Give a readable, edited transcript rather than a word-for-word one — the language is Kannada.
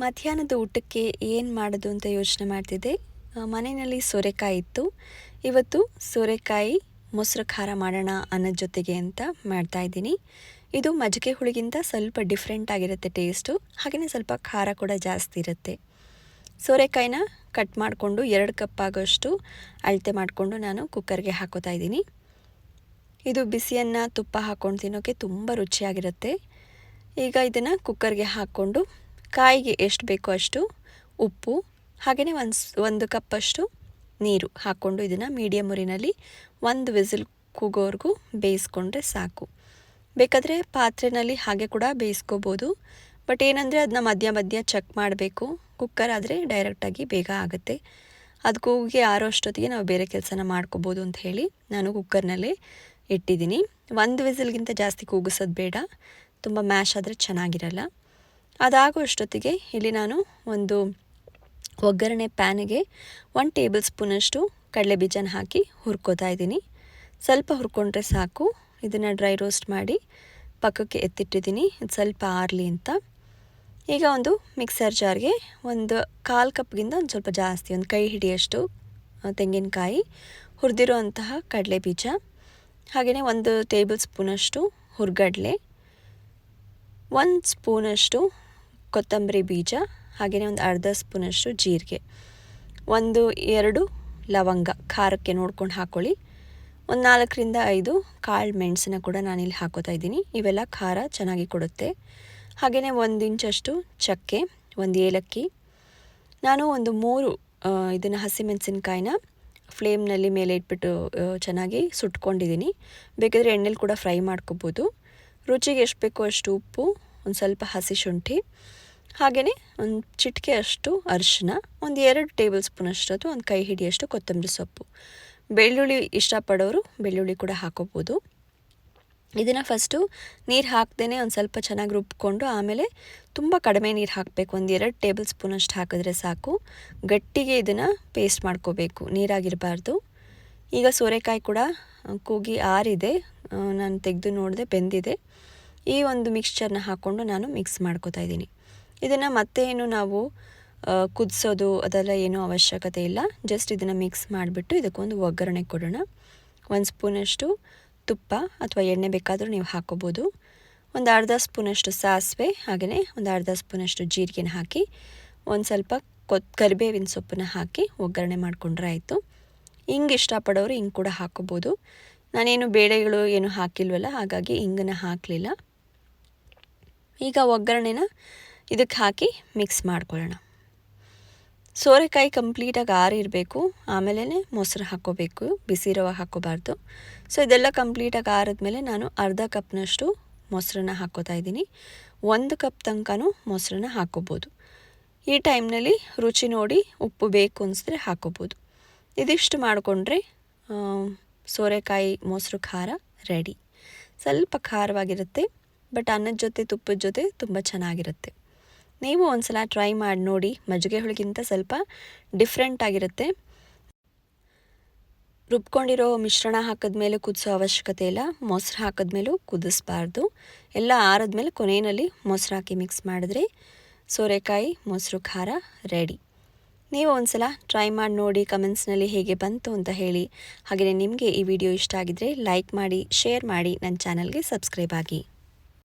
ಮಧ್ಯಾಹ್ನದ ಊಟಕ್ಕೆ ಏನು ಮಾಡೋದು ಅಂತ ಯೋಚನೆ ಮಾಡ್ತಿದ್ದೆ. ಮನೆಯಲ್ಲಿ ಸೋರೆಕಾಯಿ ಇತ್ತು. ಇವತ್ತು ಸೋರೆಕಾಯಿ ಮೊಸರು ಖಾರ ಮಾಡೋಣ ಅನ್ನೋದ ಜೊತೆಗೆ ಅಂತ ಮಾಡ್ತಾಯಿದ್ದೀನಿ. ಇದು ಮಜ್ಜಿಗೆ ಹುಳಿಗಿಂತ ಸ್ವಲ್ಪ ಡಿಫ್ರೆಂಟ್ ಆಗಿರುತ್ತೆ ಟೇಸ್ಟು, ಹಾಗೆಯೇ ಸ್ವಲ್ಪ ಖಾರ ಕೂಡ ಜಾಸ್ತಿ ಇರುತ್ತೆ. ಸೋರೆಕಾಯಿನ ಕಟ್ ಮಾಡಿಕೊಂಡು 2 ಕಪ್ ಆಗೋಷ್ಟು ಅಳತೆ ಮಾಡಿಕೊಂಡು ನಾನು ಕುಕ್ಕರ್ಗೆ ಹಾಕೋತಾ ಇದ್ದೀನಿ. ಇದು ಬಿಸಿಯನ್ನು ತುಪ್ಪ ಹಾಕ್ಕೊಂಡು ತಿನ್ನೋಕ್ಕೆ ತುಂಬ ರುಚಿಯಾಗಿರುತ್ತೆ. ಈಗ ಇದನ್ನು ಕುಕ್ಕರ್ಗೆ ಹಾಕ್ಕೊಂಡು ಕಾಯಿಗೆ ಎಷ್ಟು ಬೇಕೋ ಅಷ್ಟು ಉಪ್ಪು ಹಾಗೆಯೇ ಒಂದು ಕಪ್ಪಷ್ಟು ನೀರು ಹಾಕ್ಕೊಂಡು ಇದನ್ನು ಮೀಡಿಯಮ್ ಉರಿನಲ್ಲಿ 1 ವಿಸಿಲ್ ಕೂಗೋವರೆಗೂ ಬೇಯಿಸ್ಕೊಂಡ್ರೆ ಸಾಕು. ಬೇಕಾದರೆ ಪಾತ್ರೆಯಲ್ಲಿ ಹಾಗೆ ಕೂಡ ಬೇಯಿಸ್ಕೋಬೋದು. ಬಟ್ ಏನಂದರೆ ಅದನ್ನ ಮಧ್ಯ ಚೆಕ್ ಮಾಡಬೇಕು. ಕುಕ್ಕರ್ ಆದರೆ ಡೈರೆಕ್ಟಾಗಿ ಬೇಗ ಆಗುತ್ತೆ. ಅದು ಕೂಗಿ ಆರೋ ಅಷ್ಟೊತ್ತಿಗೆ ನಾವು ಬೇರೆ ಕೆಲಸನ ಮಾಡ್ಕೋಬೋದು ಅಂತ ಹೇಳಿ ನಾನು ಕುಕ್ಕರ್ನಲ್ಲೇ ಇಟ್ಟಿದ್ದೀನಿ. 1 ವಿಸಿಲ್ಗಿಂತ ಜಾಸ್ತಿ ಕೂಗಿಸೋದು ಬೇಡ, ತುಂಬ ಮ್ಯಾಶ್ ಆದರೆ ಚೆನ್ನಾಗಿರಲ್ಲ. ಅದಾಗೋ ಅಷ್ಟೊತ್ತಿಗೆ ಇಲ್ಲಿ ನಾನು ಒಂದು ಒಗ್ಗರಣೆ ಪ್ಯಾನಿಗೆ 1 ಟೇಬಲ್ ಸ್ಪೂನಷ್ಟು ಕಡಲೆ ಬೀಜನ ಹಾಕಿ ಹುರ್ಕೋತಾ ಇದ್ದೀನಿ. ಸ್ವಲ್ಪ ಹುರ್ಕೊಂಡ್ರೆ ಸಾಕು. ಇದನ್ನು ಡ್ರೈ ರೋಸ್ಟ್ ಮಾಡಿ ಪಕ್ಕಕ್ಕೆ ಎತ್ತಿಟ್ಟಿದ್ದೀನಿ, ಇದು ಸ್ವಲ್ಪ ಆರಲಿ ಅಂತ. ಈಗ ಒಂದು ಮಿಕ್ಸರ್ ಜಾರ್ಗೆ ಒಂದು 1/4 ಕಪ್ಗಿಂತ ಒಂದು ಸ್ವಲ್ಪ ಜಾಸ್ತಿ, ಒಂದು ಕೈ ಹಿಡಿಯಷ್ಟು ತೆಂಗಿನಕಾಯಿ, ಹುರಿದಿರೋ ಅಂತಹ ಕಡಲೆ ಬೀಜ, ಹಾಗೆಯೇ 1 ಟೇಬಲ್ ಸ್ಪೂನಷ್ಟು ಹುರ್ಗಡಲೆ, 1 ಸ್ಪೂನಷ್ಟು ಕೊತ್ತಂಬರಿ ಬೀಜ, ಹಾಗೆಯೇ ಒಂದು ಅರ್ಧ ಸ್ಪೂನಷ್ಟು ಜೀರಿಗೆ, 1-2 ಲವಂಗ ಖಾರಕ್ಕೆ ನೋಡ್ಕೊಂಡು ಹಾಕ್ಕೊಳ್ಳಿ, ಒಂದು 4ರಿಂದ 5 ಕಾಳು ಮೆಣಸನ್ನ ಕೂಡ ನಾನಿಲ್ಲಿ ಹಾಕೋತಾ ಇದ್ದೀನಿ. ಇವೆಲ್ಲ ಖಾರ ಚೆನ್ನಾಗಿ ಕೊಡುತ್ತೆ. ಹಾಗೆಯೇ 1 ಇಂಚಷ್ಟು ಚಕ್ಕೆ, 1 ಏಲಕ್ಕಿ. ನಾನು ಒಂದು 3 ಇದನ್ನು ಹಸಿಮೆಣಸಿನ್ಕಾಯಿನ ಫ್ಲೇಮ್ನಲ್ಲಿ ಮೇಲೆ ಇಟ್ಬಿಟ್ಟು ಚೆನ್ನಾಗಿ ಸುಟ್ಕೊಂಡಿದ್ದೀನಿ. ಬೇಕಾದರೆ ಎಣ್ಣೆಲಿ ಕೂಡ ಫ್ರೈ ಮಾಡ್ಕೋಬೋದು. ರುಚಿಗೆ ಎಷ್ಟು ಬೇಕೋ ಅಷ್ಟು ಉಪ್ಪು, ಒಂದು ಸ್ವಲ್ಪ ಹಸಿ ಶುಂಠಿ, ಹಾಗೆಯೇ ಒಂದು ಚಿಟಿಕೆ ಅಷ್ಟು ಅರಿಶಿನ, 1-2 ಟೇಬಲ್ ಸ್ಪೂನಷ್ಟು ಅಥವಾ ಒಂದು ಕೈ ಹಿಡಿಯಷ್ಟು ಕೊತ್ತಂಬರಿ ಸೊಪ್ಪು. ಬೆಳ್ಳುಳ್ಳಿ ಇಷ್ಟಪಡೋರು ಬೆಳ್ಳುಳ್ಳಿ ಕೂಡ ಹಾಕೋಬೋದು. ಇದನ್ನು ಫಸ್ಟು ನೀರು ಹಾಕ್ದೇ ಒಂದು ಸ್ವಲ್ಪ ಚೆನ್ನಾಗಿ ರುಬ್ಕೊಂಡು ಆಮೇಲೆ ತುಂಬ ಕಡಿಮೆ ನೀರು ಹಾಕಬೇಕು. 1-2 ಟೇಬಲ್ ಸ್ಪೂನಷ್ಟು ಹಾಕಿದ್ರೆ ಸಾಕು. ಗಟ್ಟಿಗೆ ಇದನ್ನು ಪೇಸ್ಟ್ ಮಾಡ್ಕೋಬೇಕು, ನೀರಾಗಿರಬಾರ್ದು. ಈಗ ಸೋರೆಕಾಯಿ ಕೂಡ ಕೂಗಿ ಆರಿದೆ, ನಾನು ತೆಗೆದು ನೋಡಿದೆ, ಬೆಂದಿದೆ. ಈ ಒಂದು ಮಿಕ್ಸ್ಚರ್ನ ಹಾಕ್ಕೊಂಡು ನಾನು ಮಿಕ್ಸ್ ಮಾಡ್ಕೋತಾ ಇದ್ದೀನಿ. ಇದನ್ನು ಮತ್ತೇನು ನಾವು ಕುದಿಸೋದು ಅದೆಲ್ಲ ಏನೂ ಅವಶ್ಯಕತೆ ಇಲ್ಲ. ಜಸ್ಟ್ ಇದನ್ನು ಮಿಕ್ಸ್ ಮಾಡಿಬಿಟ್ಟು ಇದಕ್ಕೊಂದು ಒಗ್ಗರಣೆ ಕೊಡೋಣ. 1 ಸ್ಪೂನಷ್ಟು ತುಪ್ಪ ಅಥವಾ ಎಣ್ಣೆ ಬೇಕಾದರೂ ನೀವು ಹಾಕೋಬೋದು. ಒಂದು ಅರ್ಧ ಸ್ಪೂನಷ್ಟು ಸಾಸಿವೆ, ಹಾಗೆಯೇ ಒಂದು ಅರ್ಧ ಸ್ಪೂನಷ್ಟು ಜೀರಿಗೆನ ಹಾಕಿ ಒಂದು ಸ್ವಲ್ಪ ಕರಿಬೇವಿನ ಸೊಪ್ಪನ್ನ ಹಾಕಿ ಒಗ್ಗರಣೆ ಮಾಡಿಕೊಂಡ್ರೆ ಆಯಿತು. ಹಿಂಗೆ ಇಷ್ಟಪಡೋರು ಹಿಂಗೆ ಕೂಡ ಹಾಕೋಬೋದು. ನಾನೇನು ಬೇಳೆಗಳು ಏನು ಹಾಕಿಲ್ವಲ್ಲ, ಹಾಗಾಗಿ ಹಿಂಗನ್ನು ಹಾಕಲಿಲ್ಲ. ಈಗ ಒಗ್ಗರಣೆನ ಇದಕ್ಕೆ ಹಾಕಿ ಮಿಕ್ಸ್ ಮಾಡ್ಕೊಳ್ಳೋಣ. ಸೋರೆಕಾಯಿ ಕಂಪ್ಲೀಟಾಗಿ ಆರಿರಬೇಕು, ಆಮೇಲೆ ಮೊಸರು ಹಾಕ್ಕೋಬೇಕು, ಬಿಸಿ ರವೆ ಹಾಕ್ಕೋಬಾರ್ದು. ಸೊ ಇದೆಲ್ಲ ಕಂಪ್ಲೀಟಾಗಿ ಆರಿದ್ಮೇಲೆ ನಾನು ಅರ್ಧ ಕಪ್ನಷ್ಟು ಮೊಸರನ್ನ ಹಾಕ್ಕೋತಾ ಇದ್ದೀನಿ. 1 ಕಪ್ ತನಕನೂ ಮೊಸರನ್ನ ಹಾಕ್ಕೋಬೋದು. ಈ ಟೈಮ್ನಲ್ಲಿ ರುಚಿ ನೋಡಿ ಉಪ್ಪು ಬೇಕು ಅನಿಸಿದ್ರೆ ಹಾಕ್ಕೋಬೋದು. ಇದಿಷ್ಟು ಮಾಡಿಕೊಂಡ್ರೆ ಸೋರೆಕಾಯಿ ಮೊಸರು ಖಾರ ರೆಡಿ. ಸ್ವಲ್ಪ ಖಾರವಾಗಿರುತ್ತೆ, ಬಟ್ ಅನ್ನದ ಜೊತೆ ತುಪ್ಪದ ಜೊತೆ ತುಂಬ ಚೆನ್ನಾಗಿರುತ್ತೆ. ನೀವು ಒಂದು ಸಲ ಟ್ರೈ ಮಾಡಿ ನೋಡಿ. ಮಜ್ಜಿಗೆ ಹುಳಿಗಿಂತ ಸ್ವಲ್ಪ ಡಿಫ್ರೆಂಟ್ ಆಗಿರುತ್ತೆ. ರುಬ್ಕೊಂಡಿರೋ ಮಿಶ್ರಣ ಹಾಕಿದ್ಮೇಲೆ ಕುದಿಸೋ ಅವಶ್ಯಕತೆ ಇಲ್ಲ, ಮೊಸರು ಹಾಕಿದ್ಮೇಲೂ ಕುದಿಸ್ಬಾರ್ದು. ಎಲ್ಲ ಆರಿದ್ಮೇಲೆ ಕೊನೆಯಲ್ಲಿ ಮೊಸರು ಹಾಕಿ ಮಿಕ್ಸ್ ಮಾಡಿದ್ರೆ ಸೋರೆಕಾಯಿ ಮೊಸರು ಖಾರ ರೆಡಿ. ನೀವು ಒಂದು ಸಲ ಟ್ರೈ ಮಾಡಿ ನೋಡಿ, ಕಮೆಂಟ್ಸ್ನಲ್ಲಿ ಹೇಗೆ ಬಂತು ಅಂತ ಹೇಳಿ. ಹಾಗೆಯೇ ನಿಮಗೆ ಈ ವಿಡಿಯೋ ಇಷ್ಟ ಆಗಿದ್ದರೆ ಲೈಕ್ ಮಾಡಿ, ಶೇರ್ ಮಾಡಿ, ನನ್ನ ಚಾನಲ್ಗೆ ಸಬ್ಸ್ಕ್ರೈಬ್ ಆಗಿ.